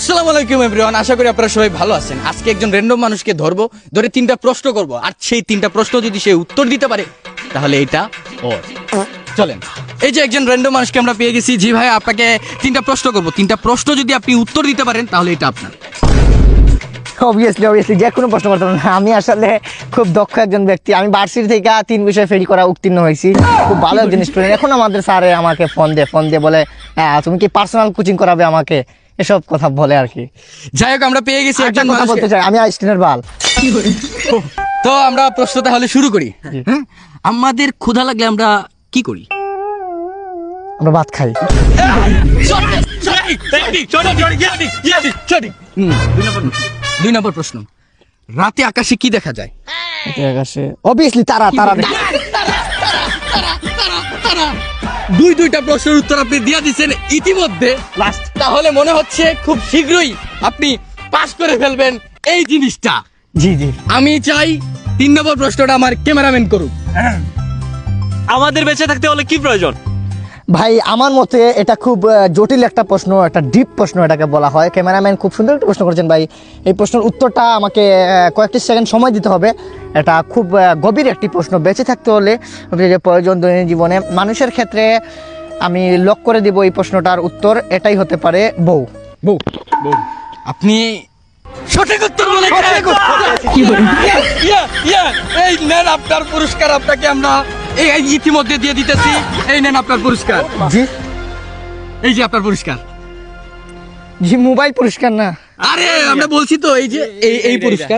আসসালামু আলাইকুম এভরিওয়ান, আশা করি আপনারা সবাই ভালো আছেন। আজকে একজন র্যান্ডম মানুষকে ধরবো, ধরে 3টা প্রশ্ন করব, আর সেই 3টা প্রশ্ন যদি সে উত্তর দিতে পারে তাহলে এটা ওর। চলেন, এই যে একজন র্যান্ডম মানুষকে আমরা পেয়ে গেছি। জি ভাই, আপনাকে 3টা প্রশ্ন করব, 3টা প্রশ্ন যদি আপনি উত্তর দিতে পারেন তাহলে এটা আপনার। অবভিয়াসলি যে কোনো প্রশ্ন করতে পারেন। আমি আসলে খুব দক্ষ একজন ব্যক্তি। আমি ভার্সিটি থেকে 3 বিষয়ে ফেল করা উত্তীর্ণ হয়েছি। খুব ভালো একজন স্টুডেন্ট। এখন আমাদের স্যারে আমাকে ফোন দিয়ে বলে তুমি কি পার্সোনাল কোচিং করাবে আমাকে, এসব কথা বলে আর কি। যাই হোক, আমরা পেয়ে গেছি একজন কথা বলতে চাই, আমি স্টুডেন্ট বাল। তো আমরা প্রশ্ন তাহলে শুরু করি। হ্যাঁ, আমাদের ক্ষুধা লাগলে আমরা কি করি? আমরা ভাত খাই। 2 নম্বর প্রশ্ন, রাতে আকাশে কি দেখা যায়? আকাশে অবভিয়াসলি তারা। দুইটা প্রশ্নের উত্তর আপনি দিয়ে দিচ্ছেন ইতিমধ্যে। তাহলে মনে হচ্ছে খুব শীঘ্রই আপনি পাস করে ফেলবেন এই জিনিসটা। জি। আমি চাই 3 নম্বর প্রশ্নটা আমার ক্যামেরাম্যান করুক। আমাদের বেঁচে থাকতে হলে কি প্রয়োজন? ভাই আমার মতে এটা খুব জটিল একটা প্রশ্ন, একটা ডিপ প্রশ্ন এটাকে বলা হয়। ক্যামেরাম্যান খুব সুন্দর একটা প্রশ্ন করেছেন ভাই। এই প্রশ্নের উত্তরটা আমাকে কয়েকটি সেকেন্ড সময় দিতে হবে। এটা খুব গভীর একটি প্রশ্ন। বেঁচে থাকতে হলে যে প্রয়োজন দৈনন্দিন জীবনে মানুষের ক্ষেত্রে আমি লক করে দিব এই প্রশ্নটার উত্তর এটাই হতে পারে বউ। আপনি সঠিক উত্তর বলেছেন। এই নেন আপনার পুরস্কার, আপনাকে আমরা এই ইতিমধ্যে দিয়ে দিতেছি। এই নেন আপনার পুরস্কার। জি, এই যে আপনার পুরস্কার। জি মোবাইল পুরস্কার না, আরে আমরা বলছি তো এই যে এই পুরস্কার।